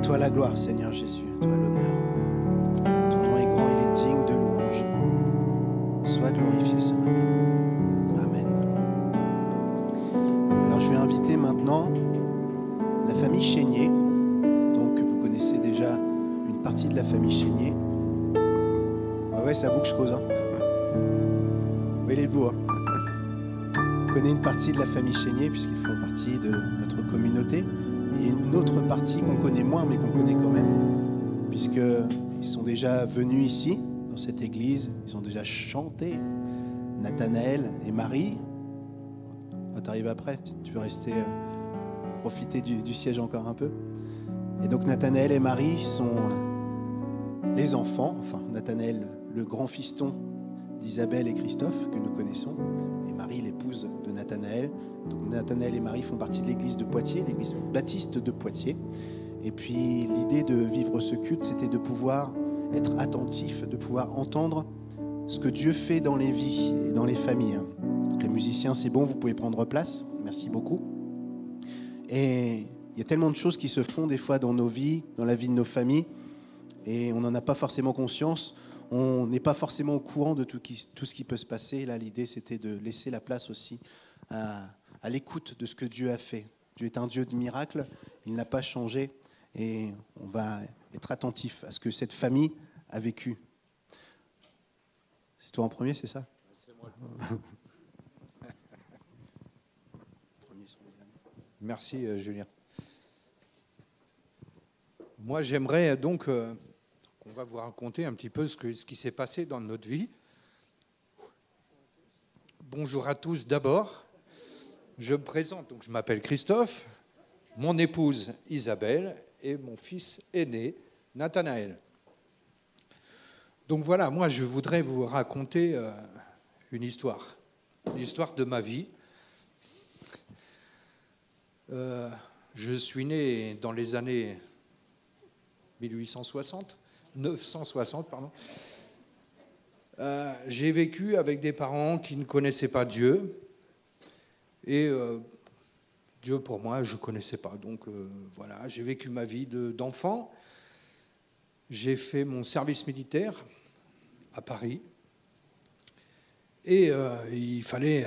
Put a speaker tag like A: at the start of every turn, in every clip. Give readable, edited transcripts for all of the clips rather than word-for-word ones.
A: toi la gloire, Seigneur Jésus, à toi l'honneur. Ton nom est grand, il est digne de louange. Sois glorifié ce matin. Amen. Alors je vais inviter maintenant la famille Chénier. Donc vous connaissez déjà une partie de la famille Chénier. Ouais, c'est à vous que je cause. Oui, les beaux. On connaît une partie de la famille Chénier puisqu'ils font partie de notre communauté. Et une autre partie qu'on connaît moins, mais qu'on connaît quand même, puisqu'ils sont déjà venus ici, dans cette église, ils ont déjà chanté. Nathanaël et Marie. Oh, t'arrives après, tu veux rester, profiter du siège encore un peu. Et donc Nathanaël et Marie sont les enfants, enfin Nathanaël, le grand fiston d'Isabelle et Christophe, que nous connaissons, et Marie, l'épouse de Nathanaël. Donc Nathanaël et Marie font partie de l'église de Poitiers, l'église baptiste de Poitiers. Et puis l'idée de vivre ce culte, c'était de pouvoir être attentif, de pouvoir entendre ce que Dieu fait dans les vies et dans les familles. Donc les musiciens, c'est bon, vous pouvez prendre place. Merci beaucoup. Et il y a tellement de choses qui se font des fois dans nos vies, dans la vie de nos familles, et on n'en a pas forcément conscience. On n'est pas forcément au courant de tout ce qui peut se passer. Là, l'idée, c'était de laisser la place aussi à l'écoute de ce que Dieu a fait. Dieu est un Dieu de miracles, il n'a pas changé, et on va être attentif à ce que cette famille a vécu. C'est toi en premier, c'est ça ?
B: C'est moi. Merci, Julien. Moi, j'aimerais donc... On va vous raconter un petit peu ce qui s'est passé dans notre vie. Bonjour à tous d'abord. Je me présente, donc je m'appelle Christophe, mon épouse Isabelle et mon fils aîné Nathanaël. Donc voilà, moi je voudrais vous raconter une histoire de ma vie. Je suis né dans les années 960, pardon. J'ai vécu avec des parents qui ne connaissaient pas Dieu. Et Dieu, pour moi, je ne connaissais pas. Donc voilà, j'ai vécu ma vie d'enfant. J'ai fait mon service militaire à Paris. Et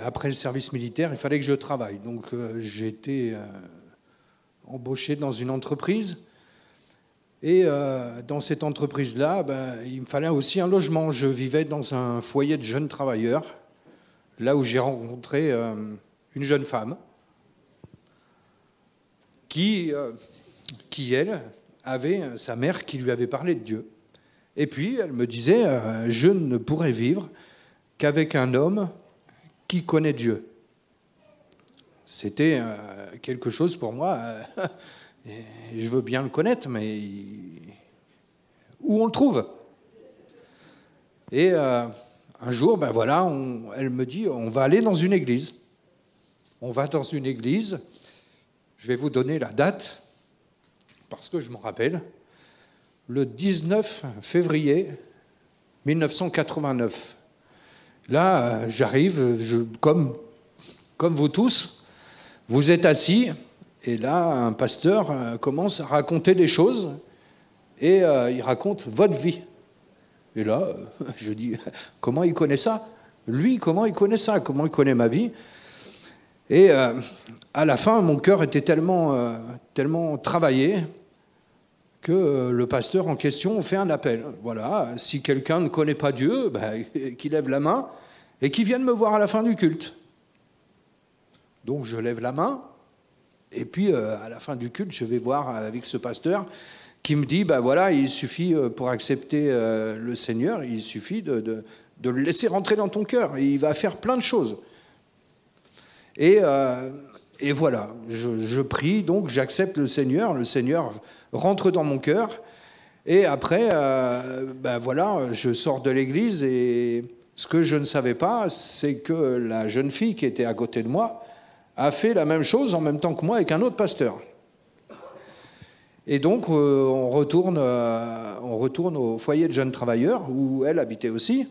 B: après le service militaire, il fallait que je travaille. Donc j'ai été embauché dans une entreprise. Et dans cette entreprise-là, il me fallait aussi un logement. Je vivais dans un foyer de jeunes travailleurs, là où j'ai rencontré une jeune femme qui, elle, avait sa mère qui lui avait parlé de Dieu. Et puis, elle me disait, je ne pourrais vivre qu'avec un homme qui connaît Dieu. C'était quelque chose pour moi... Et je veux bien le connaître, mais où on le trouve ? Et un jour, elle me dit, on va aller dans une église. On va dans une église, je vais vous donner la date, parce que je m'en rappelle, le 19 février 1989. Là, j'arrive, comme vous tous, vous êtes assis... Et là, un pasteur commence à raconter des choses et il raconte votre vie. Et là, je dis, comment il connaît ça ? Lui, comment il connaît ça ? Comment il connaît ma vie ? Et à la fin, mon cœur était tellement travaillé que le pasteur en question fait un appel. Voilà, si quelqu'un ne connaît pas Dieu, qu'il lève la main et qu'il vienne me voir à la fin du culte. Donc je lève la main. Et puis, à la fin du culte, je vais voir avec ce pasteur qui me dit, il suffit, pour accepter le Seigneur, il suffit de le laisser rentrer dans ton cœur. Et il va faire plein de choses. Et voilà, je prie, donc j'accepte le Seigneur rentre dans mon cœur. Et après, je sors de l'église et ce que je ne savais pas, c'est que la jeune fille qui était à côté de moi a fait la même chose en même temps que moi avec un autre pasteur. Et donc, on retourne au foyer de jeunes travailleurs, où elle habitait aussi.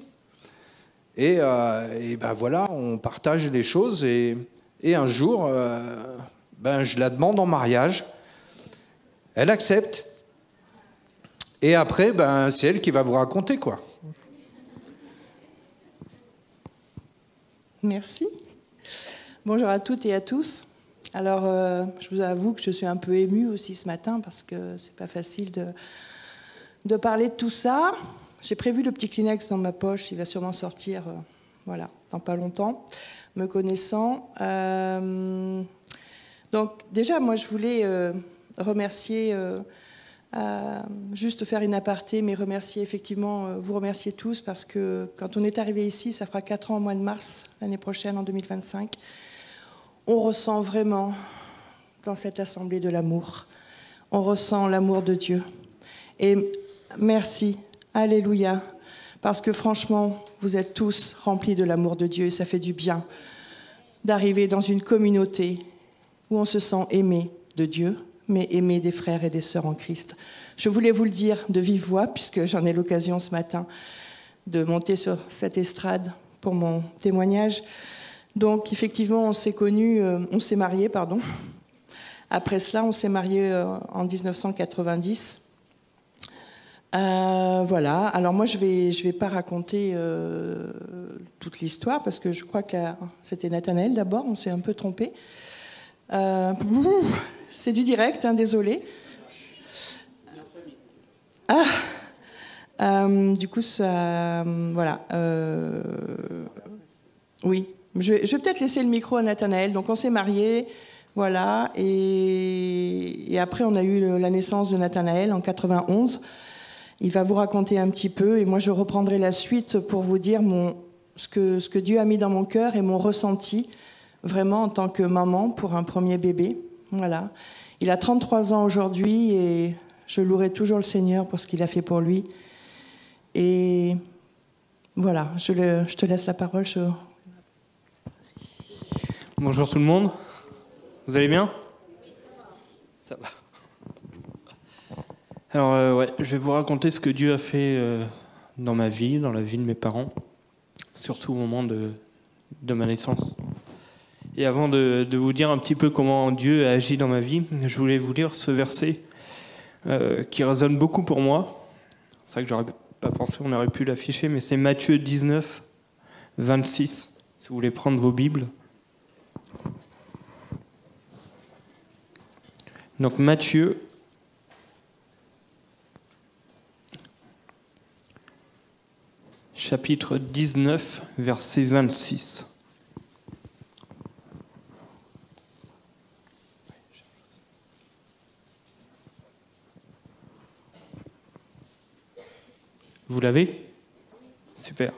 B: Et on partage les choses. Et un jour, je la demande en mariage. Elle accepte. Et après, c'est elle qui va vous raconter, quoi.
C: Merci. Bonjour à toutes et à tous. Alors, je vous avoue que je suis un peu émue aussi ce matin parce que c'est pas facile de parler de tout ça. J'ai prévu le petit Kleenex dans ma poche, il va sûrement sortir, voilà, dans pas longtemps, me connaissant. Donc, déjà, moi, je voulais remercier, juste faire une aparté, mais remercier effectivement, vous remercier tous parce que quand on est arrivé ici, ça fera 4 ans au mois de mars, l'année prochaine, en 2025. On ressent vraiment dans cette assemblée de l'amour. On ressent l'amour de Dieu. Et merci, alléluia, parce que franchement, vous êtes tous remplis de l'amour de Dieu et ça fait du bien d'arriver dans une communauté où on se sent aimé de Dieu, mais aimé des frères et des sœurs en Christ. Je voulais vous le dire de vive voix, puisque j'en ai l'occasion ce matin de monter sur cette estrade pour mon témoignage. Donc, effectivement, on s'est mariés, pardon. Après cela, on s'est mariés en 1990. Voilà. Alors moi, je vais pas raconter toute l'histoire, parce que je crois que c'était Nathanaël d'abord, on s'est un peu trompé. C'est du direct, hein, désolé. Du coup, ça... voilà. Oui. Je vais peut-être laisser le micro à Nathanaël. Donc, on s'est mariés, voilà. Et après, on a eu la naissance de Nathanaël en 91. Il va vous raconter un petit peu. Et moi, je reprendrai la suite pour vous dire ce que Dieu a mis dans mon cœur et mon ressenti, vraiment, en tant que maman pour un premier bébé. Voilà. Il a 33 ans aujourd'hui et je louerai toujours le Seigneur pour ce qu'il a fait pour lui. Et voilà, je te laisse la parole.
D: Bonjour tout le monde. Vous allez bien ? Ça va. Alors, je vais vous raconter ce que Dieu a fait dans ma vie, dans la vie de mes parents, surtout au moment de ma naissance. Et avant de vous dire un petit peu comment Dieu a agi dans ma vie, je voulais vous lire ce verset qui résonne beaucoup pour moi. C'est vrai que j'aurais pas pensé, on aurait pu l'afficher, mais c'est Matthieu 19, 26, si vous voulez prendre vos Bibles. Donc Matthieu, chapitre 19, verset 26. Vous l'avez ? Super.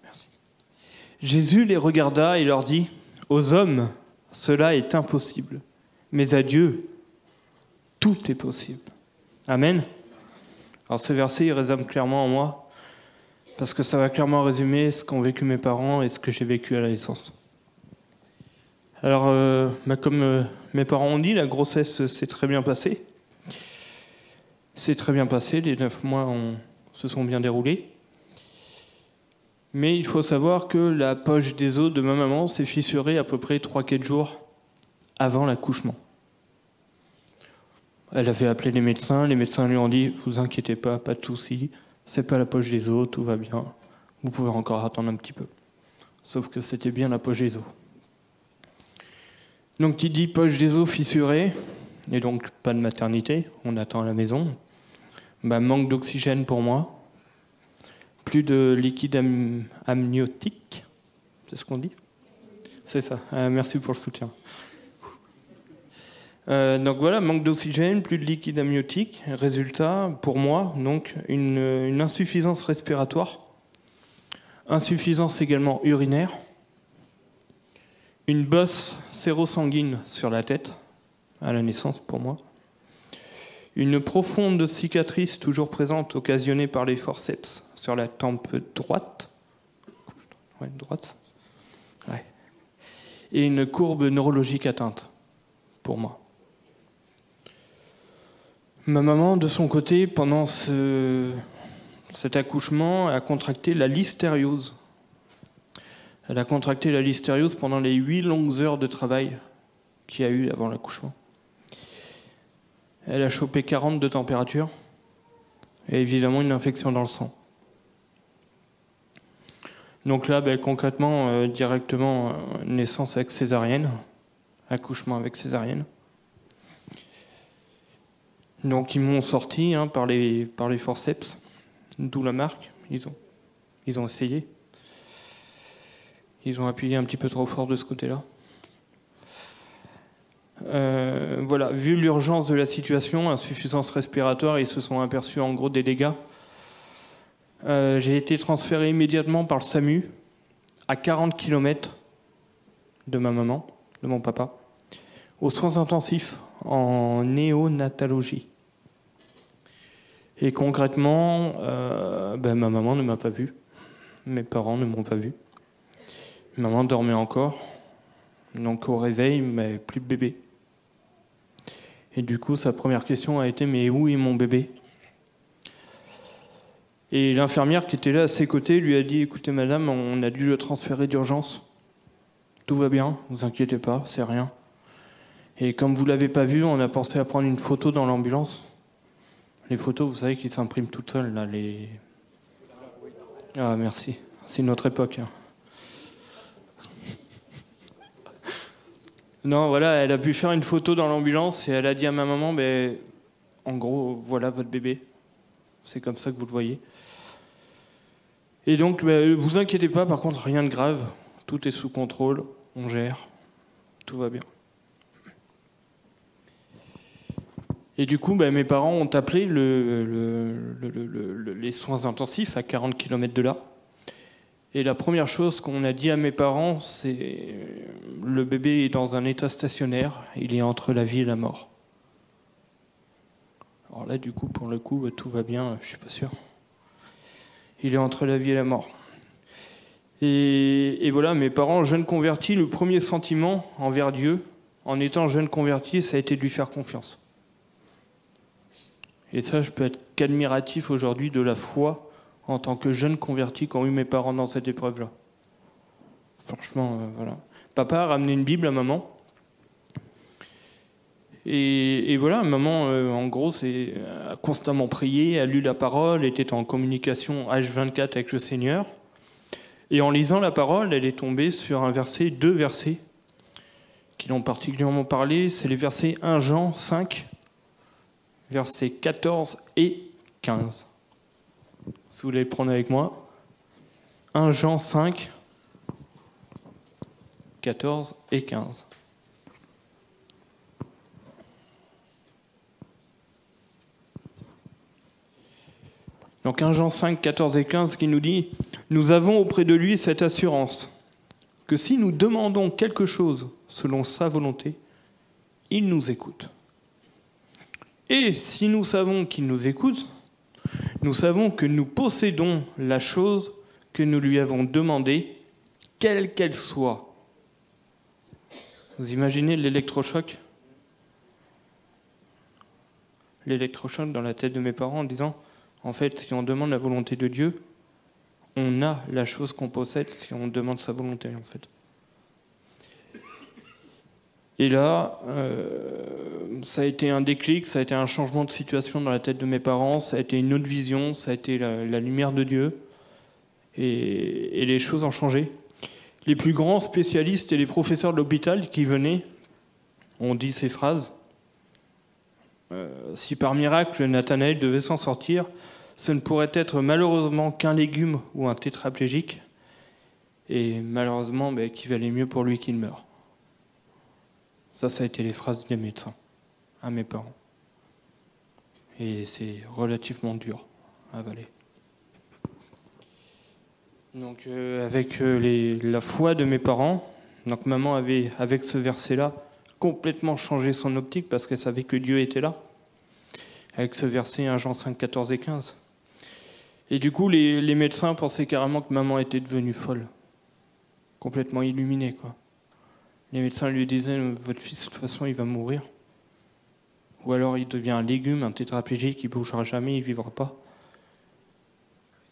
D: Merci. Jésus les regarda et leur dit : « Aux hommes, cela est impossible, mais à Dieu, tout est possible. » Amen. Alors ce verset, il résonne clairement en moi, parce que ça va clairement résumer ce qu'ont vécu mes parents et ce que j'ai vécu à la naissance. Alors, comme mes parents ont dit, la grossesse s'est très bien passée. C'est très bien passé, les 9 mois se sont bien déroulés. Mais il faut savoir que la poche des os de ma maman s'est fissurée à peu près 3-4 jours avant l'accouchement. Elle avait appelé les médecins lui ont dit « Vous inquiétez pas, pas de souci, c'est pas la poche des os, tout va bien, vous pouvez encore attendre un petit peu. » Sauf que c'était bien la poche des os. Donc qui dit poche des os fissurée, et donc pas de maternité, on attend à la maison, manque d'oxygène pour moi, plus de liquide amniotique, c'est ce qu'on dit ? C'est ça, merci pour le soutien. Donc voilà, manque d'oxygène, plus de liquide amniotique, résultat pour moi, donc une insuffisance respiratoire, insuffisance également urinaire, une bosse sérosanguine sur la tête, à la naissance pour moi, une profonde cicatrice toujours présente occasionnée par les forceps sur la tempe droite, et une courbe neurologique atteinte pour moi. Ma maman, de son côté, pendant cet accouchement, a contracté la listériose. Elle a contracté la listériose pendant les 8 longues heures de travail qu'il y a eu avant l'accouchement. Elle a chopé 40 de température. et évidemment une infection dans le sang. Donc là, concrètement, directement, naissance avec césarienne, accouchement avec césarienne. Donc ils m'ont sorti par les forceps, d'où la marque. Ils ont essayé. Ils ont appuyé un petit peu trop fort de ce côté-là. Voilà, vu l'urgence de la situation, insuffisance respiratoire, ils se sont aperçus en gros des dégâts. J'ai été transféré immédiatement par le SAMU à 40 km de ma maman, de mon papa, aux soins intensifs en néonatologie. Et concrètement, ma maman ne m'a pas vu, mes parents ne m'ont pas vu. Maman dormait encore, donc au réveil, mais plus de bébé. Et du coup, sa première question a été « Mais où est mon bébé ?» Et l'infirmière qui était là à ses côtés lui a dit « Écoutez madame, on a dû le transférer d'urgence. Tout va bien, ne vous inquiétez pas, c'est rien. » Et comme vous ne l'avez pas vu, on a pensé à prendre une photo dans l'ambulance. Les photos, vous savez, qui s'impriment toutes seules, là, les... Ah, merci. C'est notre époque. Non, voilà, elle a pu faire une photo dans l'ambulance et elle a dit à ma maman, en gros, voilà votre bébé. C'est comme ça que vous le voyez. Et donc, vous inquiétez pas, par contre, rien de grave. Tout est sous contrôle, on gère, tout va bien. Et du coup, mes parents ont appelé les soins intensifs à 40 km de là. Et la première chose qu'on a dit à mes parents, c'est le bébé est dans un état stationnaire, il est entre la vie et la mort. Alors là, du coup, pour le coup, tout va bien, je suis pas sûr. Il est entre la vie et la mort. Et voilà, mes parents, jeunes convertis, le premier sentiment envers Dieu, en étant jeunes convertis, ça a été de lui faire confiance. Et ça, je peux être qu'admiratif aujourd'hui de la foi en tant que jeune converti qu'ont eu mes parents dans cette épreuve-là. Franchement, voilà. Papa a ramené une Bible à maman. Et voilà, maman, en gros, a constamment prié, a lu la parole, était en communication H24 avec le Seigneur. Et en lisant la parole, elle est tombée sur deux versets qui l'ont particulièrement parlé. C'est les versets 1 Jean 5, versets 14 et 15. Si vous voulez le prendre avec moi. 1 Jean 5, 14 et 15. Donc 1 Jean 5, 14 et 15 qui nous dit « Nous avons auprès de lui cette assurance que si nous demandons quelque chose selon sa volonté, il nous écoute. Et si nous savons qu'il nous écoute, nous savons que nous possédons la chose que nous lui avons demandée, quelle qu'elle soit. » Vous imaginez l'électrochoc ? L'électrochoc dans la tête de mes parents en disant, en fait, si on demande la volonté de Dieu, on a la chose qu'on possède si on demande sa volonté, en fait. Et là, ça a été un déclic, ça a été un changement de situation dans la tête de mes parents, ça a été une autre vision, ça a été la lumière de Dieu, et les choses ont changé. Les plus grands spécialistes et les professeurs de l'hôpital qui venaient ont dit ces phrases. Si par miracle Nathanaël devait s'en sortir, ce ne pourrait être malheureusement qu'un légume ou un tétraplégique, et malheureusement qu'il valait mieux pour lui qu'il meure. Ça a été les phrases des médecins à mes parents. Et c'est relativement dur à avaler. Donc avec la foi de mes parents, donc maman avait, avec ce verset-là, complètement changé son optique parce qu'elle savait que Dieu était là. Avec ce verset 1 Jean 5, 14 et 15. Et du coup, les médecins pensaient carrément que maman était devenue folle. Complètement illuminée, quoi. Les médecins lui disaient « Votre fils, de toute façon, il va mourir. Ou alors il devient un légume, un tétraplégique, il ne bougera jamais, il ne vivra pas. »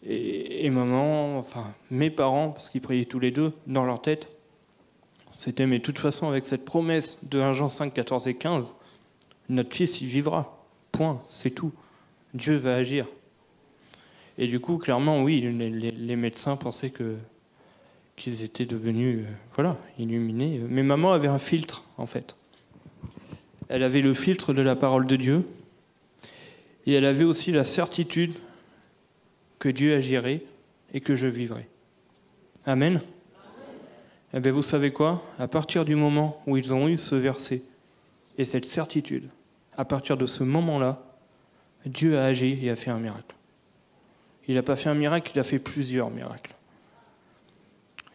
D: Et maman, enfin mes parents, parce qu'ils priaient tous les deux, dans leur tête, c'était « Mais de toute façon, avec cette promesse de 1 Jean 5, 14 et 15, notre fils, il vivra. Point, c'est tout. Dieu va agir. » Et du coup, clairement, oui, les médecins pensaient qu'ils étaient devenus illuminés. Mais maman avait un filtre, en fait. Elle avait le filtre de la parole de Dieu. Et elle avait aussi la certitude que Dieu agirait et que je vivrais. Amen. Eh bien, vous savez quoi ? À partir du moment où ils ont eu ce verset et cette certitude, à partir de ce moment-là, Dieu a agi et a fait un miracle. Il n'a pas fait un miracle, il a fait plusieurs miracles.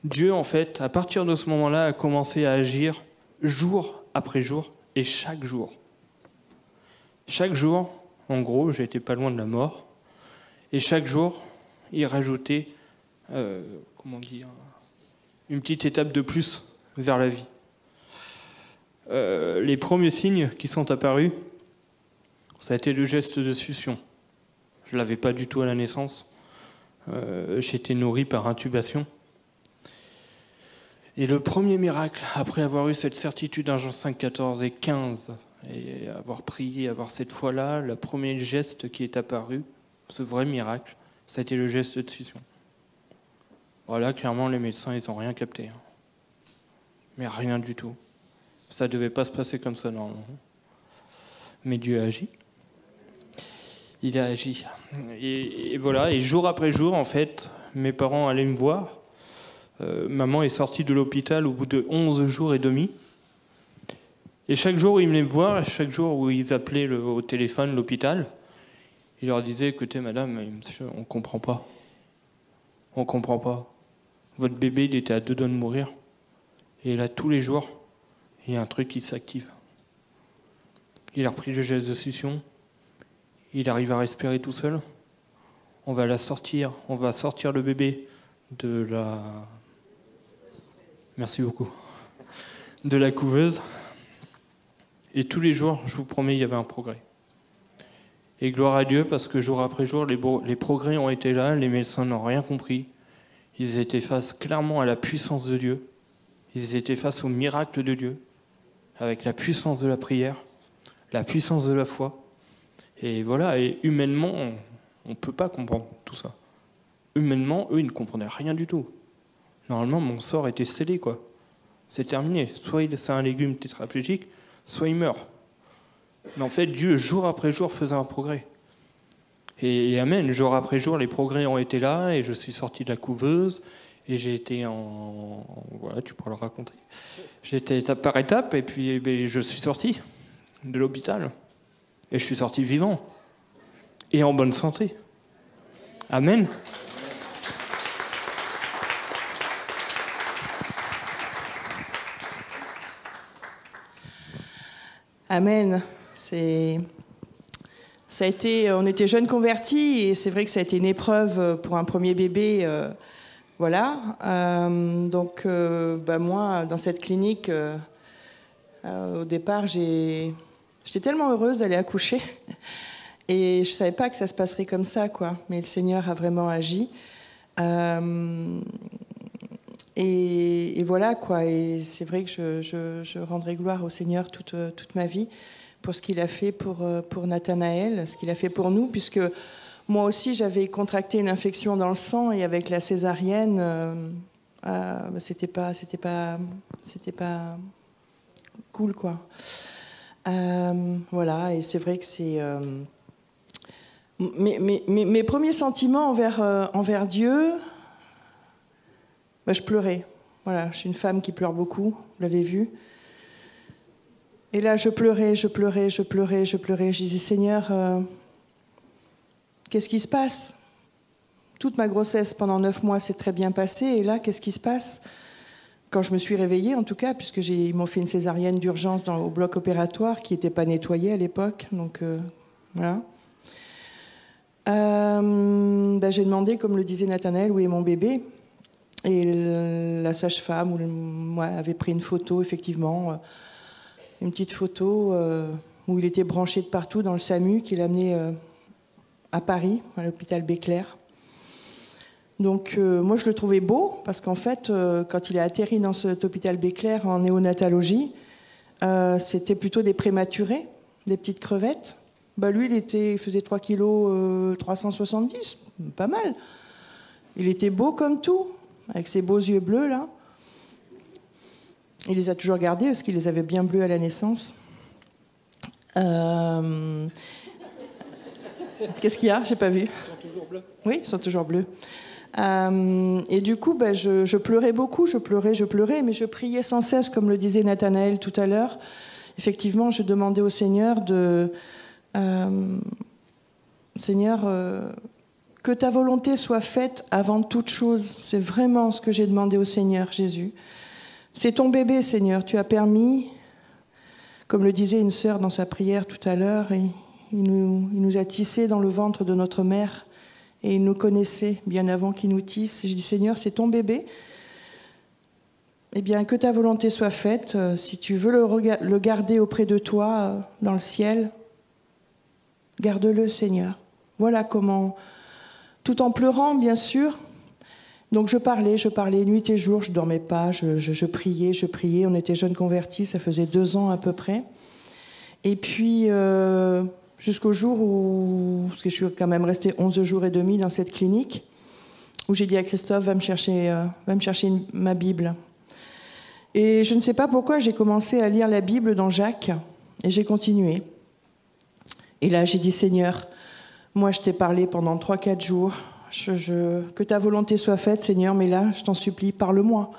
D: Dieu, en fait, à partir de ce moment-là, a commencé à agir jour après jour et chaque jour. Chaque jour, en gros, j'étais pas loin de la mort. Et chaque jour, il rajoutait, une petite étape de plus vers la vie. Les premiers signes qui sont apparus, ça a été le geste de succion. Je ne l'avais pas du tout à la naissance. J'étais nourri par intubation. Et le premier miracle, après avoir eu cette certitude dans Jean 5, 14 et 15, et avoir prié, avoir cette foi-là, le premier geste qui est apparu, ce vrai miracle, ça a été le geste de succion. Voilà, clairement, les médecins, ils n'ont rien capté. Mais rien du tout. Ça ne devait pas se passer comme ça, normalement. Mais Dieu a agi. Il a agi. Et voilà, et jour après jour, en fait, mes parents allaient me voir. Maman est sortie de l'hôpital au bout de 11 jours et demi. Et chaque jour où ils venaient me voir, chaque jour où ils appelaient au téléphone l'hôpital, ils leur disaient, écoutez madame, on ne comprend pas. On ne comprend pas. Votre bébé, il était à 2 doigts de mourir. Et là, tous les jours, il y a un truc qui s'active. Il a repris le geste de succion. Il arrive à respirer tout seul. On va sortir le bébé de la... Merci beaucoup. De la couveuse. Et tous les jours, je vous promets, il y avait un progrès. Et gloire à Dieu, parce que jour après jour, les progrès ont été là, les médecins n'ont rien compris. Ils étaient face clairement à la puissance de Dieu. Ils étaient face au miracle de Dieu, avec la puissance de la prière, la puissance de la foi. Et voilà, et humainement, on ne peut pas comprendre tout ça. Humainement, eux, ils ne comprenaient rien du tout. Normalement, mon sort était scellé, quoi. C'est terminé. Soit c'est un légume tétraplégique, soit il meurt. Mais en fait, Dieu, jour après jour, faisait un progrès. Et amen, jour après jour, les progrès ont été là, et je suis sorti de la couveuse, et j'ai été voilà, tu pourras le raconter. J'ai été étape par étape, et puis je suis sorti de l'hôpital. Et je suis sorti vivant. Et en bonne santé. Amen.
C: Amen. On était jeunes convertis et c'est vrai que ça a été une épreuve pour un premier bébé. Voilà. Donc, moi, dans cette clinique, au départ, j'étais tellement heureuse d'aller accoucher et je ne savais pas que ça se passerait comme ça, quoi. Mais le Seigneur a vraiment agi. Et voilà, quoi. Et c'est vrai que je rendrai gloire au Seigneur toute ma vie pour ce qu'il a fait pour Nathanaël, ce qu'il a fait pour nous, puisque moi aussi j'avais contracté une infection dans le sang et avec la césarienne, c'était pas cool, quoi. Voilà, et c'est vrai que c'est mes premiers sentiments envers Dieu. Je pleurais. Voilà, je suis une femme qui pleure beaucoup, vous l'avez vu. Et là, je pleurais. Je disais, Seigneur, qu'est-ce qui se passe ? Toute ma grossesse, pendant 9 mois, s'est très bien passée. Et là, qu'est-ce qui se passe ? Quand je me suis réveillée, en tout cas, puisque ils m'ont fait une césarienne d'urgence au bloc opératoire qui n'était pas nettoyé à l'époque. Donc, voilà. J'ai demandé, comme le disait Nathanaël, où est mon bébé ? Et la sage-femme avait pris une photo, effectivement, une petite photo où il était branché de partout dans le SAMU qu'il a amené à Paris, à l'hôpital Béclair. Donc moi je le trouvais beau parce qu'en fait quand il a atterri dans cet hôpital Béclair en néonatologie, c'était plutôt des prématurés, des petites crevettes. Bah lui, il faisait 3 kg 370, pas mal. Il était beau comme tout, avec ses beaux yeux bleus, là. Il les a toujours gardés, parce qu'il les avait bien bleus à la naissance. Qu'est-ce qu'il y a? J'ai pas vu. Ils sont toujours bleus. Oui, ils sont toujours bleus. Et du coup, je pleurais beaucoup, je pleurais, mais je priais sans cesse, comme le disait Nathanaël tout à l'heure. Effectivement, je demandais au Seigneur Seigneur, que ta volonté soit faite avant toute chose. C'est vraiment ce que j'ai demandé au Seigneur, Jésus. C'est ton bébé, Seigneur. Tu as permis, comme le disait une sœur dans sa prière tout à l'heure, il nous a tissés dans le ventre de notre mère et il nous connaissait bien avant qu'il nous tisse. Et je dis, Seigneur, c'est ton bébé. Eh bien, que ta volonté soit faite. Si tu veux le garder auprès de toi, dans le ciel, garde-le, Seigneur. Voilà comment, tout en pleurant, bien sûr. Donc je parlais nuit et jour, je ne dormais pas, je priais. On était jeunes convertis, ça faisait 2 ans à peu près. Et puis, jusqu'au jour où, parce que je suis quand même restée 11 jours et demi dans cette clinique, où j'ai dit à Christophe, va me chercher ma Bible. Et je ne sais pas pourquoi, j'ai commencé à lire la Bible dans Jacques, et j'ai continué. Et là, j'ai dit, Seigneur, moi je t'ai parlé pendant 3-4 jours, que ta volonté soit faite, Seigneur, mais là, je t'en supplie, parle-moi.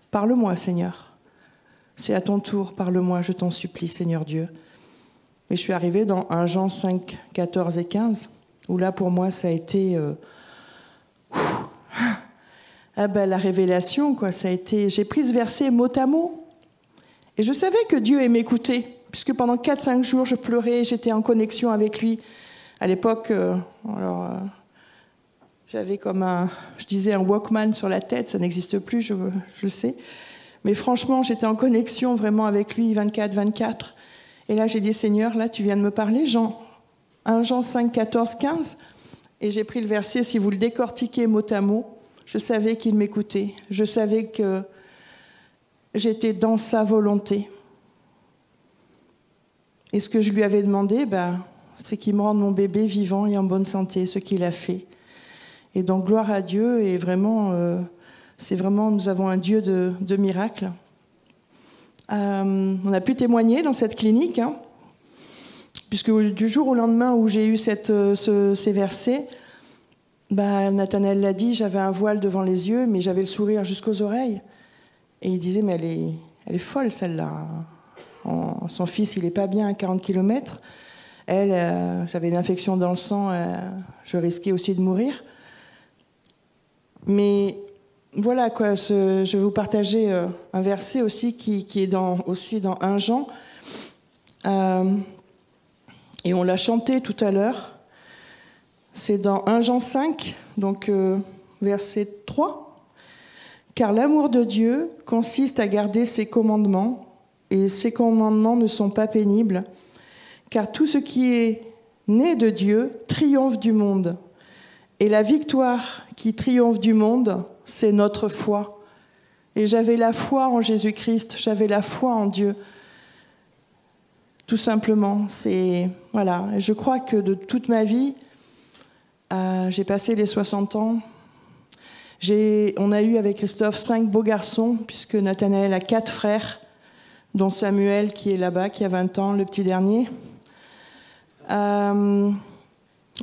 C: Parle-moi, Seigneur. C'est à ton tour, parle-moi, je t'en supplie, Seigneur Dieu. Et je suis arrivée dans 1 Jean 5, 14 et 15, où là, pour moi, ça a été... la révélation, quoi. Ça a été... J'ai pris ce verset mot à mot. Et je savais que Dieu aimait m'écouter, puisque pendant 4-5 jours, je pleurais, j'étais en connexion avec lui. À l'époque, j'avais comme je disais un Walkman sur la tête, ça n'existe plus, je le sais. Mais franchement, j'étais en connexion vraiment avec lui 24-24. Et là, j'ai dit, Seigneur, là, tu viens de me parler, 1 Jean 5, 14, 15. Et j'ai pris le verset, si vous le décortiquez mot à mot, je savais qu'il m'écoutait. Je savais que j'étais dans sa volonté. Et ce que je lui avais demandé, c'est qu'il me rende mon bébé vivant et en bonne santé, ce qu'il a fait. Et donc, gloire à Dieu, et vraiment, nous avons un Dieu de miracles. On a pu témoigner dans cette clinique, puisque du jour au lendemain où j'ai eu ces versets, Nathanaël l'a dit, j'avais un voile devant les yeux, mais j'avais le sourire jusqu'aux oreilles. Et il disait, mais elle est folle, celle-là. Son fils, il n'est pas bien à 40 km. Elle, j'avais une infection dans le sang, je risquais aussi de mourir. Mais voilà, quoi, je vais vous partager un verset aussi qui est aussi dans 1 Jean. Et on l'a chanté tout à l'heure. C'est dans 1 Jean 5, donc verset 3. « Car l'amour de Dieu consiste à garder ses commandements, et ses commandements ne sont pas pénibles, car tout ce qui est né de Dieu triomphe du monde. Et la victoire qui triomphe du monde, c'est notre foi. Et j'avais la foi en Jésus-Christ, j'avais la foi en Dieu. Tout simplement, voilà. Et je crois que de toute ma vie, j'ai passé les 60 ans. On a eu avec Christophe 5 beaux garçons, puisque Nathanaël a 4 frères, dont Samuel qui est là-bas, qui a 20 ans, le petit dernier. Le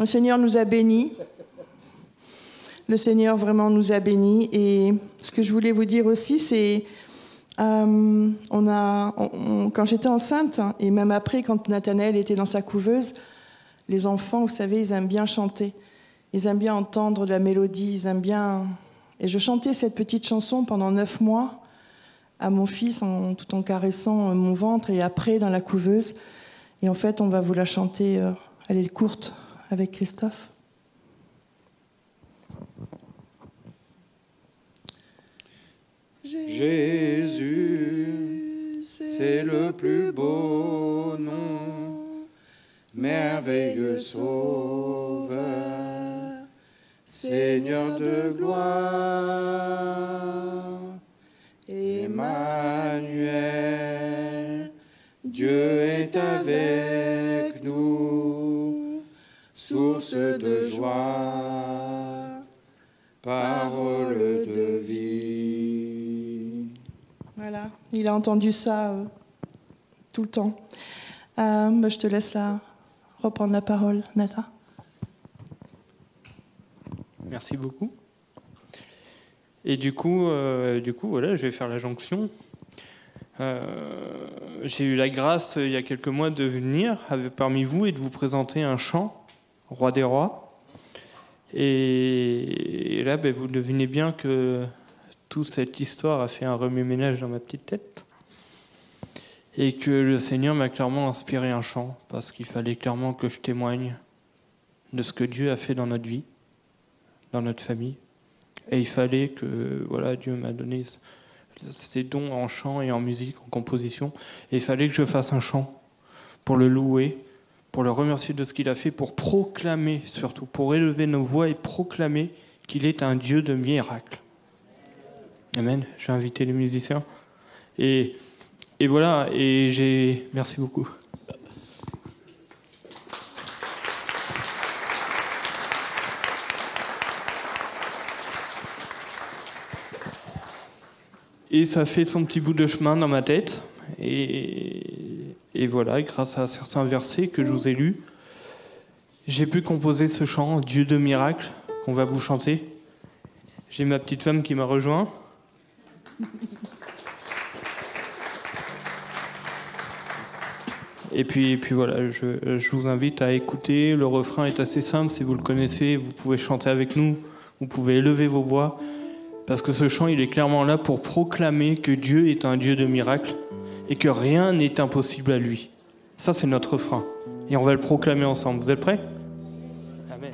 C: Seigneur nous a bénis. Le Seigneur vraiment nous a bénis. Et ce que je voulais vous dire aussi, c'est quand j'étais enceinte, et même après, quand Nathanaël était dans sa couveuse, les enfants, vous savez, ils aiment bien chanter. Ils aiment bien entendre de la mélodie, ils aiment bien... Et je chantais cette petite chanson pendant 9 mois à mon fils, tout en caressant mon ventre, et après dans la couveuse. Et en fait, on va vous la chanter, elle est courte, avec Christophe.
B: Jésus, c'est le plus beau nom, merveilleux sauveur, Seigneur de gloire, Emmanuel, Dieu est avec nous. source de joie, parole de vie.
C: Voilà, il a entendu ça tout le temps. Je te laisse là reprendre la parole, Nathan.
D: Merci beaucoup. Et du coup, voilà, je vais faire la jonction. J'ai eu la grâce, il y a quelques mois, de venir parmi vous et de vous présenter un chant, Roi des rois. Et là, vous devinez bien que toute cette histoire a fait un remue-ménage dans ma petite tête. Et que le Seigneur m'a clairement inspiré un chant, parce qu'il fallait clairement que je témoigne de ce que Dieu a fait dans notre vie, dans notre famille. Et il fallait que, voilà, Dieu m'a donné ses dons en chant et en musique, en composition. Et il fallait que je fasse un chant pour le louer, pour le remercier de ce qu'il a fait, pour proclamer, surtout, pour élever nos voix et proclamer qu'il est un Dieu de miracles. Amen. Je vais inviter les musiciens. Et voilà, merci beaucoup. Et ça fait son petit bout de chemin dans ma tête. Et voilà, grâce à certains versets que je vous ai lus, j'ai pu composer ce chant, Dieu de miracles, qu'on va vous chanter. J'ai ma petite femme qui m'a rejoint. Et puis voilà, je vous invite à écouter. Le refrain est assez simple, si vous le connaissez, vous pouvez chanter avec nous, vous pouvez élever vos voix. Parce que ce chant, il est clairement là pour proclamer que Dieu est un Dieu de miracles et que rien n'est impossible à lui. Ça, c'est notre refrain. Et on va le proclamer ensemble. Vous êtes prêts ? Amen.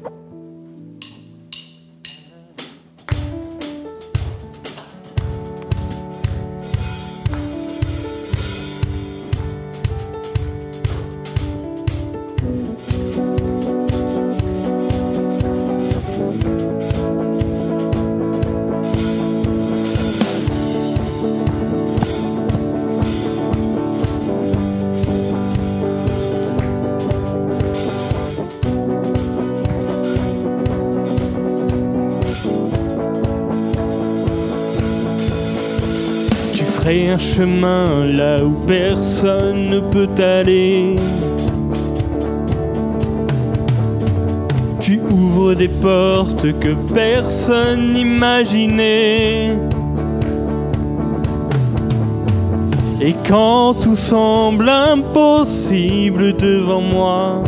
D: Un chemin là où personne ne peut aller. Tu ouvres des portes que personne n'imaginait. Et quand tout semble impossible devant moi,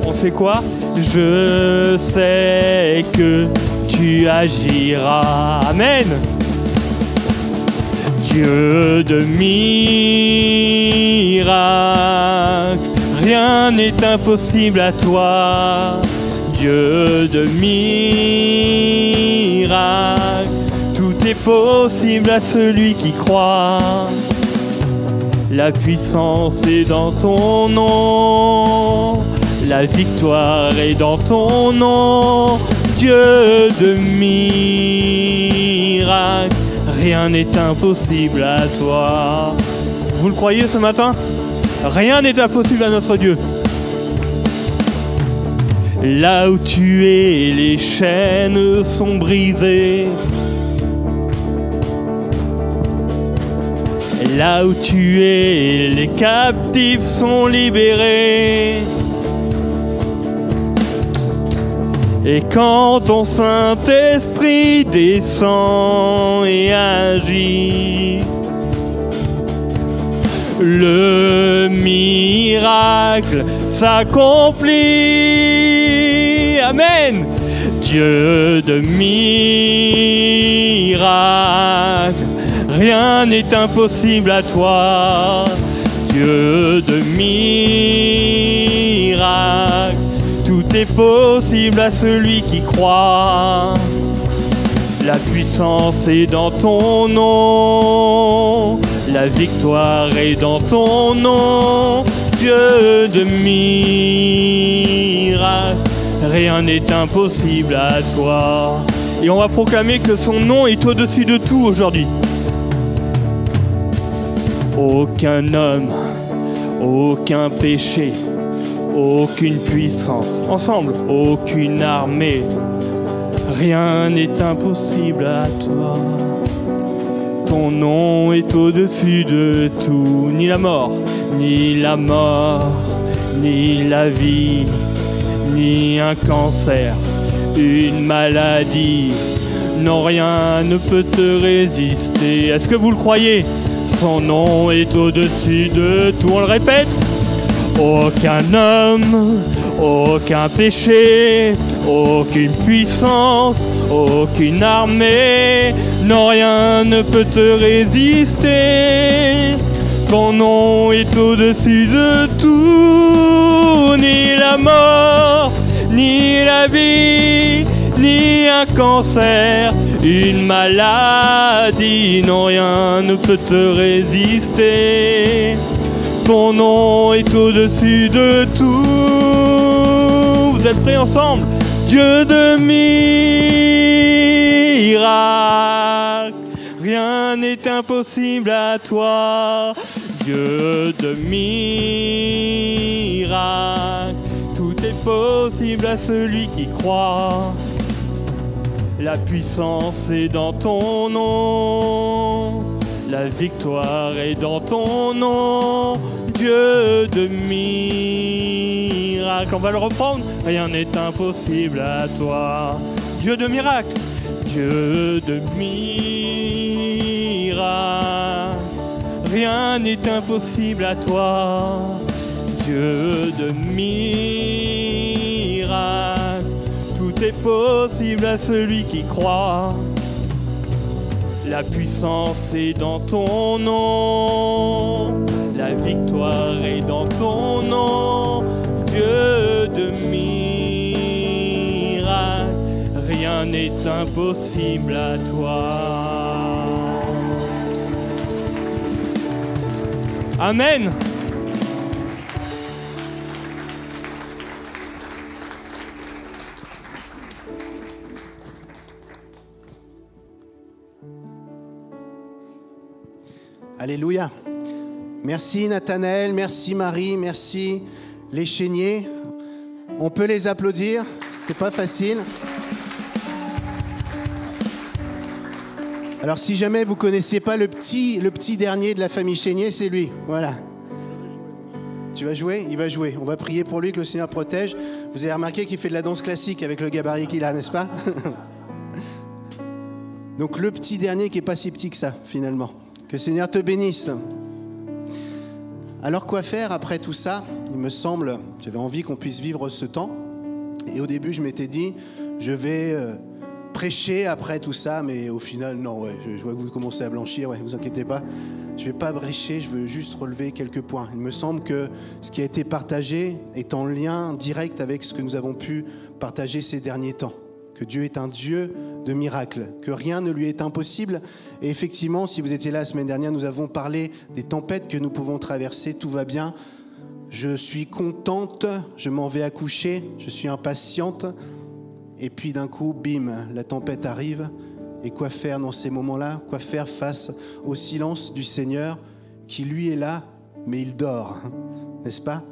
D: on sait quoi ? Je sais que tu agiras. Amen. Dieu de miracles, rien n'est impossible à toi. Dieu de miracles, tout est possible à celui qui croit. La puissance est dans ton nom, la victoire est dans ton nom. Dieu de miracles, rien n'est impossible à toi. Vous le croyez ce matin ? Rien n'est impossible à notre Dieu. Là où tu es, les chaînes sont brisées. Là où tu es, les captifs sont libérés. Et quand ton Saint-Esprit descend et agit, le miracle s'accomplit. Amen. Dieu de miracles, rien n'est impossible à toi. Dieu de miracles, tout est possible à celui qui croit. La puissance est dans ton nom, la victoire est dans ton nom. Dieu de miracles, rien n'est impossible à toi. Et on va proclamer que son nom est au-dessus de tout aujourd'hui. Aucun homme, aucun péché, aucune puissance. Ensemble, aucune armée. Rien n'est impossible à toi. Ton nom est au-dessus de tout. Ni la mort, ni la mort, ni la vie, ni un cancer, une maladie. Non, rien ne peut te résister. Est-ce que vous le croyez? Son nom est au-dessus de tout. On le répète. Aucun homme, aucun péché, aucune puissance, aucune armée, non, rien ne peut te résister. Ton nom est au-dessus de tout. Ni la mort, ni la vie, ni un cancer, une maladie, non, rien ne peut te résister. Ton nom est au-dessus de tout. Vous êtes prêts ensemble? Dieu de miracles, rien n'est impossible à toi. Dieu de miracles, tout est possible à celui qui croit. La puissance est dans ton nom. La victoire est dans ton nom, Dieu de miracles. On va le reprendre. Rien n'est impossible à toi. Dieu de miracles, Dieu de miracles. Rien n'est impossible à toi. Dieu de miracles. Tout est possible à celui qui croit. La puissance est dans ton nom, la victoire est dans ton nom, Dieu de miracles, rien n'est impossible à toi. Amen.
A: Alléluia. Merci Nathanaël, merci Marie, merci les Chéniers. On peut les applaudir, c'était pas facile. Alors si jamais vous connaissiez pas le petit dernier de la famille Chénier, c'est lui. Voilà. Tu vas jouer? Il va jouer. On va prier pour lui, que le Seigneur protège. Vous avez remarqué qu'il fait de la danse classique avec le gabarit qu'il a, n'est-ce pas? Donc le petit dernier qui est pas si petit que ça, finalement. Que le Seigneur te bénisse. Alors quoi faire après tout ça? Il me semble, j'avais envie qu'on puisse vivre ce temps. Et au début, je m'étais dit, je vais prêcher après tout ça, mais au final, non, ouais, je vois que vous commencez à blanchir, ouais, vous inquiétez pas. Je ne vais pas prêcher, je veux juste relever quelques points. Il me semble que ce qui a été partagé est en lien direct avec ce que nous avons pu partager ces derniers temps. Que Dieu est un Dieu de miracles, que rien ne lui est impossible. Et effectivement, si vous étiez là la semaine dernière, nous avons parlé des tempêtes que nous pouvons traverser. Tout va bien. Je suis contente, je m'en vais accoucher, je suis impatiente. Et puis d'un coup, bim, la tempête arrive. Et quoi faire dans ces moments-là? Quoi faire face au silence du Seigneur qui, lui, est là, mais il dort, n'est-ce pas?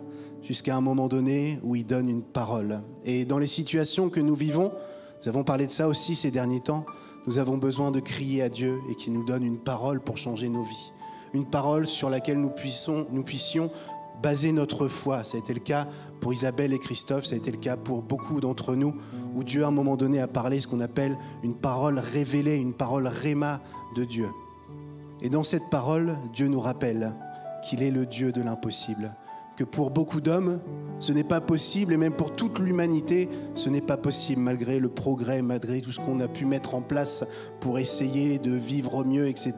A: Jusqu'à un moment donné où il donne une parole. Et dans les situations que nous vivons, nous avons parlé de ça aussi ces derniers temps. Nous avons besoin de crier à Dieu et qu'il nous donne une parole pour changer nos vies. Une parole sur laquelle nous puissions baser notre foi. Ça a été le cas pour Isabelle et Christophe, ça a été le cas pour beaucoup d'entre nous, où Dieu à un moment donné a parlé ce qu'on appelle une parole révélée, une parole réma de Dieu. Et dans cette parole, Dieu nous rappelle qu'il est le Dieu de l'impossible. Que pour beaucoup d'hommes, ce n'est pas possible, et même pour toute l'humanité, ce n'est pas possible, malgré le progrès, malgré tout ce qu'on a pu mettre en place pour essayer de vivre mieux, etc.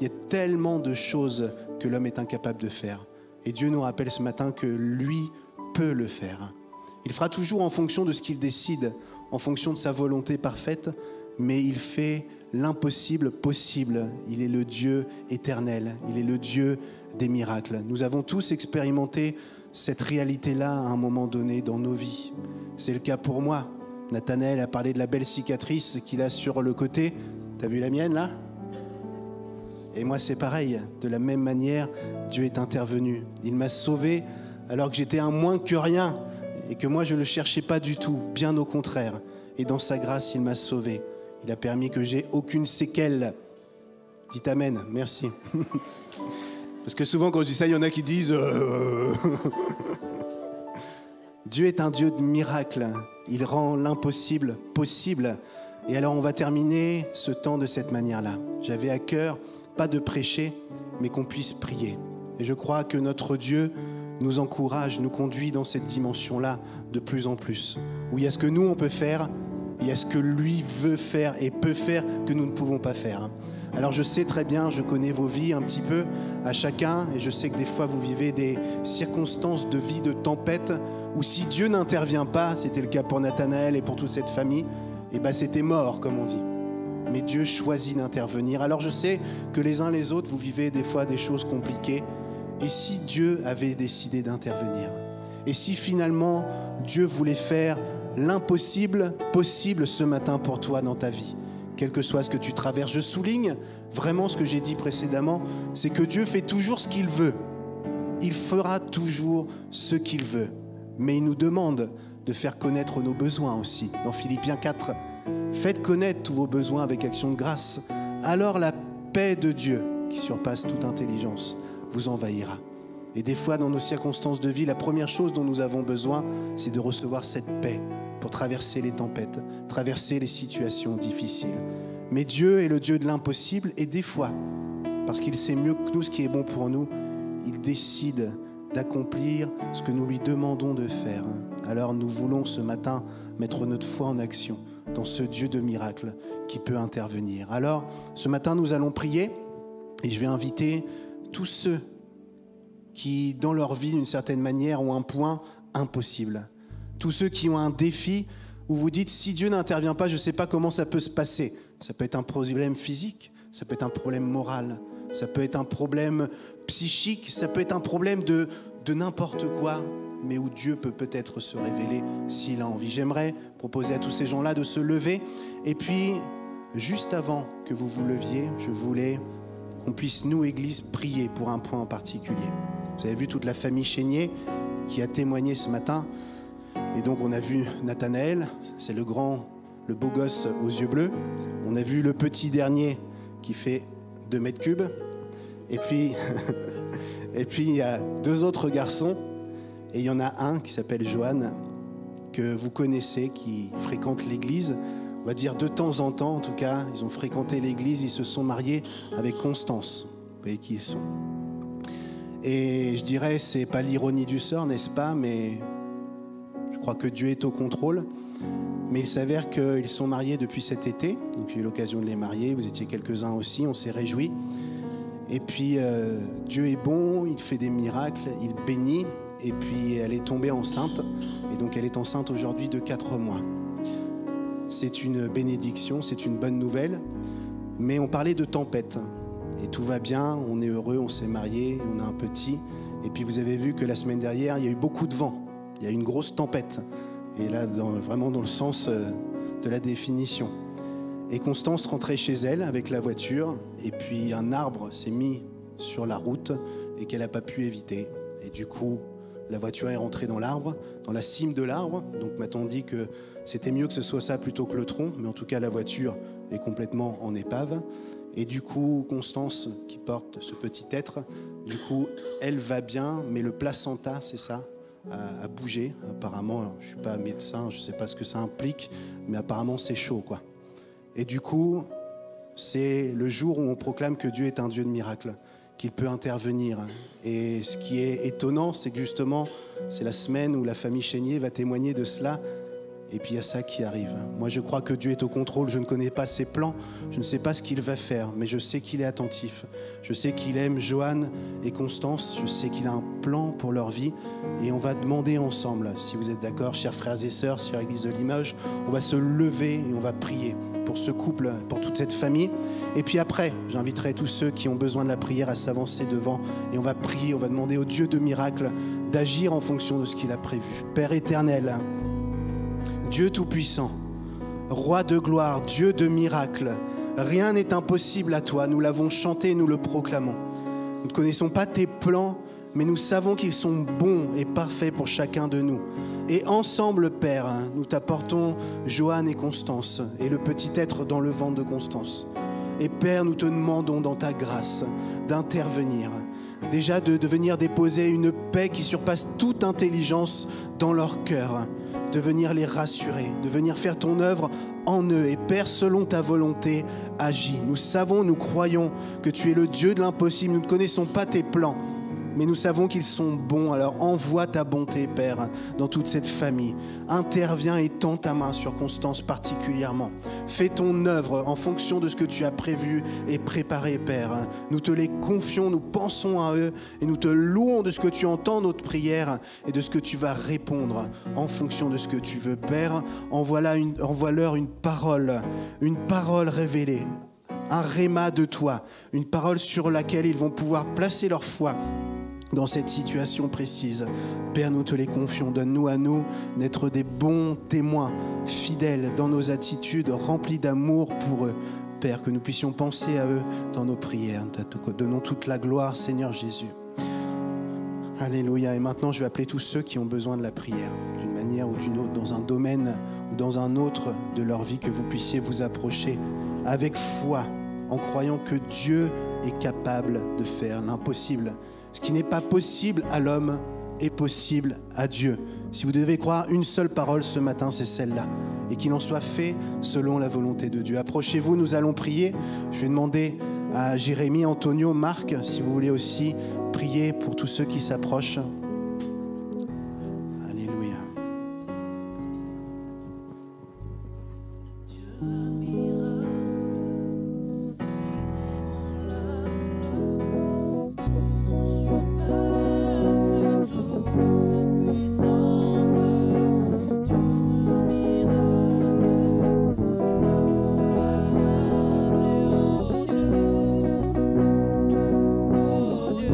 A: Il y a tellement de choses que l'homme est incapable de faire. Et Dieu nous rappelle ce matin que lui peut le faire. Il fera toujours en fonction de ce qu'il décide, en fonction de sa volonté parfaite, mais il fait l'impossible possible. Il est le Dieu éternel, il est le Dieu des miracles. Nous avons tous expérimenté cette réalité-là à un moment donné dans nos vies. C'est le cas pour moi. Nathanaël a parlé de la belle cicatrice qu'il a sur le côté. T'as vu la mienne là? Et moi c'est pareil. De la même manière, Dieu est intervenu. Il m'a sauvé alors que j'étais un moins que rien et que moi je ne le cherchais pas du tout, bien au contraire. Et dans sa grâce, il m'a sauvé. Il a permis que j'ai aucune séquelle. Dites amen, merci. Parce que souvent quand je dis ça, il y en a qui disent Dieu est un Dieu de miracles. Il rend l'impossible possible. Et alors on va terminer ce temps de cette manière-là. J'avais à cœur, pas de prêcher, mais qu'on puisse prier. Et je crois que notre Dieu nous encourage, nous conduit dans cette dimension-là de plus en plus. Où il y a ce que nous on peut faire, il y a ce que lui veut faire et peut faire que nous ne pouvons pas faire. Alors je sais très bien, je connais vos vies un petit peu à chacun, et je sais que des fois vous vivez des circonstances de vie, de tempête, où si Dieu n'intervient pas, c'était le cas pour Nathanaël et pour toute cette famille, et ben c'était mort comme on dit. Mais Dieu choisit d'intervenir. Alors je sais que les uns les autres, vous vivez des fois des choses compliquées, et si Dieu avait décidé d'intervenir, et si finalement Dieu voulait faire l'impossible possible ce matin pour toi dans ta vie, quel que soit ce que tu traverses. Je souligne vraiment ce que j'ai dit précédemment, c'est que Dieu fait toujours ce qu'il veut. Il fera toujours ce qu'il veut. Mais il nous demande de faire connaître nos besoins aussi. Dans Philippiens 4, faites connaître tous vos besoins avec action de grâce. Alors la paix de Dieu, qui surpasse toute intelligence, vous envahira. Et des fois, dans nos circonstances de vie, la première chose dont nous avons besoin, c'est de recevoir cette paix pour traverser les tempêtes, traverser les situations difficiles. Mais Dieu est le Dieu de l'impossible, et des fois, parce qu'il sait mieux que nous ce qui est bon pour nous, il décide d'accomplir ce que nous lui demandons de faire. Alors nous voulons ce matin mettre notre foi en action dans ce Dieu de miracles qui peut intervenir. Alors, ce matin, nous allons prier, et je vais inviter tous ceux qui, dans leur vie, d'une certaine manière, ont un point impossible. Tous ceux qui ont un défi où vous dites, si Dieu n'intervient pas, je ne sais pas comment ça peut se passer. Ça peut être un problème physique, ça peut être un problème moral, ça peut être un problème psychique, ça peut être un problème de n'importe quoi, mais où Dieu peut peut-être se révéler s'il a envie. J'aimerais proposer à tous ces gens-là de se lever. Et puis, juste avant que vous vous leviez, je voulais qu'on puisse, nous, Église, prier pour un point en particulier. Vous avez vu toute la famille Chénier qui a témoigné ce matin. Et donc on a vu Nathanaël, c'est le beau gosse aux yeux bleus. On a vu le petit dernier qui fait 2 mètres cubes. Et puis il y a 2 autres garçons. Et il y en a un qui s'appelle Johan, que vous connaissez, qui fréquente l'église. On va dire de temps en temps, en tout cas, ils ont fréquenté l'église, ils se sont mariés avec Constance. Vous voyez qui ils sont. Et je dirais, c'est pas l'ironie du sort, n'est-ce pas, mais je crois que Dieu est au contrôle. Mais il s'avère qu'ils sont mariés depuis cet été. Donc j'ai eu l'occasion de les marier. Vous étiez quelques-uns aussi. On s'est réjouis. Et puis Dieu est bon. Il fait des miracles. Il bénit. Et puis elle est tombée enceinte. Et donc elle est enceinte aujourd'hui de 4 mois. C'est une bénédiction. C'est une bonne nouvelle. Mais on parlait de tempête. Et tout va bien. On est heureux. On s'est mariés. On a un petit. Et puis vous avez vu que la semaine dernière, il y a eu beaucoup de vent. Il y a eu une grosse tempête. Et là, vraiment dans le sens de la définition. Et Constance rentrait chez elle avec la voiture, et puis un arbre s'est mis sur la route et qu'elle n'a pas pu éviter. Et du coup, la voiture est rentrée dans l'arbre, dans la cime de l'arbre. Donc m'a-t-on dit que c'était mieux que ce soit ça plutôt que le tronc, mais en tout cas la voiture est complètement en épave. Et du coup, Constance, qui porte ce petit être, du coup, elle va bien, mais le placenta, c'est ça, à bouger. Apparemment, alors, je ne suis pas médecin, je ne sais pas ce que ça implique, mais apparemment c'est chaud, quoi. Et du coup, c'est le jour où on proclame que Dieu est un Dieu de miracles, qu'il peut intervenir. Et ce qui est étonnant, c'est que justement, c'est la semaine où la famille Chénier va témoigner de cela. Et puis il y a ça qui arrive. Moi, je crois que Dieu est au contrôle. Je ne connais pas ses plans. Je ne sais pas ce qu'il va faire. Mais je sais qu'il est attentif. Je sais qu'il aime Johan et Constance. Je sais qu'il a un plan pour leur vie. Et on va demander ensemble, si vous êtes d'accord, chers frères et sœurs, chère Église de Limoges, on va se lever et on va prier pour ce couple, pour toute cette famille. Et puis après, j'inviterai tous ceux qui ont besoin de la prière à s'avancer devant. Et on va prier, on va demander au Dieu de miracles d'agir en fonction de ce qu'il a prévu. Père éternel, Dieu tout-puissant, Roi de gloire, Dieu de miracles, rien n'est impossible à toi. Nous l'avons chanté, nous le proclamons. Nous ne connaissons pas tes plans, mais nous savons qu'ils sont bons et parfaits pour chacun de nous. Et ensemble, Père, nous t'apportons Joanne et Constance et le petit être dans le ventre de Constance. Et Père, nous te demandons dans ta grâce d'intervenir, déjà de venir déposer une paix qui surpasse toute intelligence dans leur cœur, de venir les rassurer, de venir faire ton œuvre en eux. Et Père, selon ta volonté, agis. Nous savons, nous croyons que tu es le Dieu de l'impossible. Nous ne connaissons pas tes plans, mais nous savons qu'ils sont bons. Alors envoie ta bonté, Père, dans toute cette famille. Interviens et tends ta main sur Constance particulièrement. Fais ton œuvre en fonction de ce que tu as prévu et préparé, Père. Nous te les confions, nous pensons à eux et nous te louons de ce que tu entends notre prière et de ce que tu vas répondre en fonction de ce que tu veux. Père, envoie-leur une parole révélée, un réma de toi, une parole sur laquelle ils vont pouvoir placer leur foi dans cette situation précise. Père, nous te les confions. Donne-nous à nous d'être des bons témoins, fidèles dans nos attitudes, remplis d'amour pour eux. Père, que nous puissions penser à eux dans nos prières. Donnons toute la gloire, Seigneur Jésus. Alléluia. Et maintenant, je vais appeler tous ceux qui ont besoin de la prière, d'une manière ou d'une autre, dans un domaine ou dans un autre de leur vie, que vous puissiez vous approcher avec foi, en croyant que Dieu est capable de faire l'impossible. Ce qui n'est pas possible à l'homme est possible à Dieu. Si vous devez croire une seule parole ce matin, c'est celle-là. Et qu'il en soit fait selon la volonté de Dieu. Approchez-vous, nous allons prier. Je vais demander à Jérémie, Antonio, Marc, si vous voulez aussi prier pour tous ceux qui s'approchent. Alléluia.
E: Oh Dieu,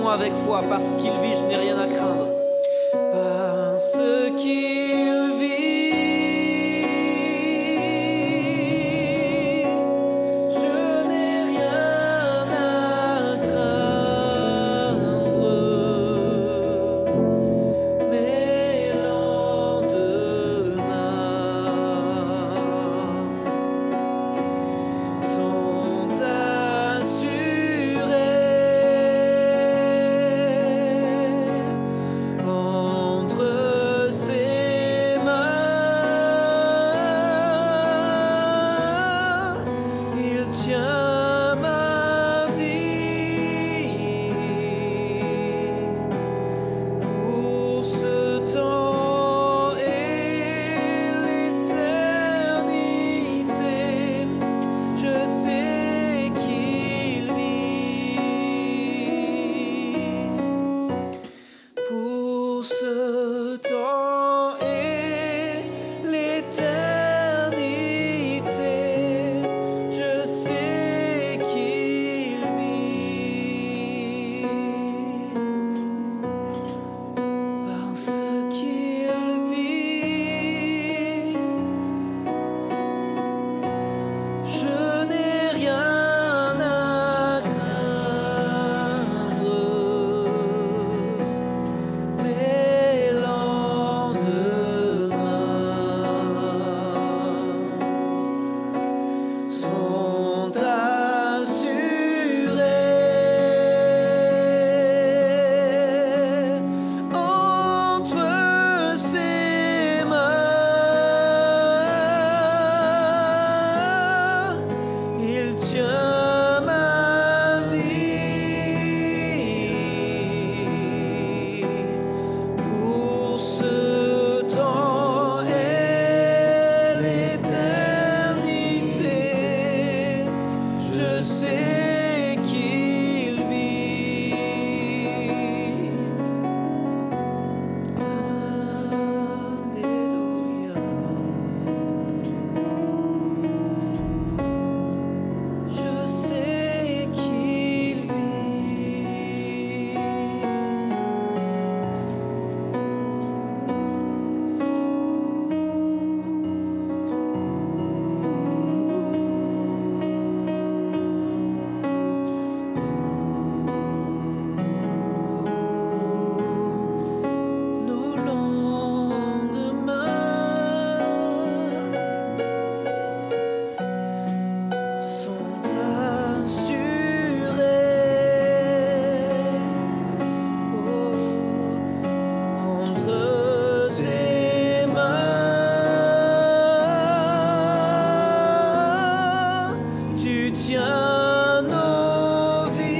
E: disons avec foi, parce qu'il vit, je n'ai rien à craindre. Parce qu'il vit, je n'ai rien à craindre. Mes lendemains sont assurés entre ses mains. Il tient ma vie pour ce temps et l'éternité. Je sais qu'il vit pour ce temps et l'éternité. Je sais qu'il vit parce qu'il vit. Je n'ai rien à craindre. Mes lendemains sont assurés entre ses mains. Il tient ma vie pour ce temps et l'éternité. Je sais qu'il vit. Alléluia. Je sais qu'il vit. Nos lendemains sont assurés entre ses mains. Tu tiens nos vies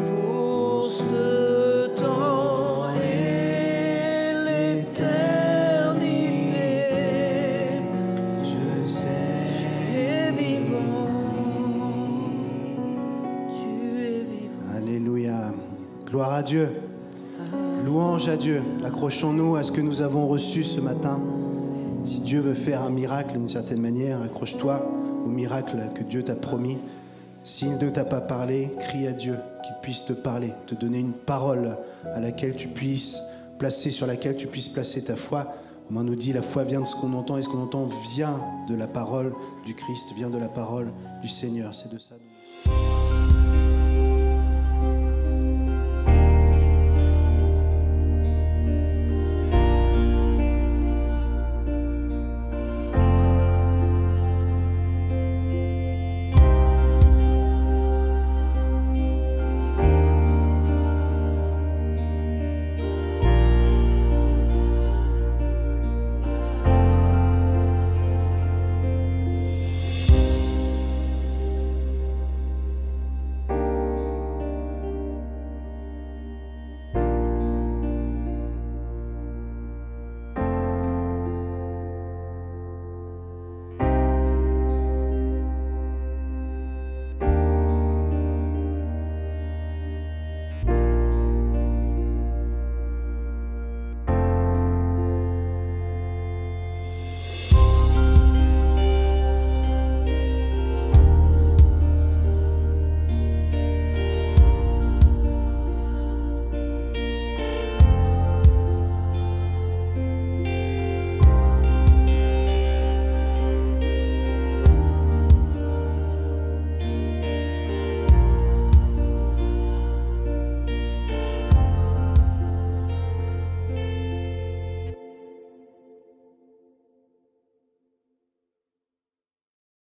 E: pour ce temps et l'éternité. Je sais, tu es vivant. Tu es vivant.
A: Alléluia. Gloire à Dieu. Louange à Dieu. Accrochons-nous à ce que nous avons reçu ce matin. Si Dieu veut faire un miracle d'une certaine manière, accroche-toi au miracle que Dieu t'a promis. S'il ne t'a pas parlé, crie à Dieu qu'il puisse te parler, te donner une parole à laquelle tu puisses placer, sur laquelle tu puisses placer ta foi. Romain nous dit la foi vient de ce qu'on entend et ce qu'on entend vient de la parole du Christ, vient de la parole du Seigneur. C'est de ça.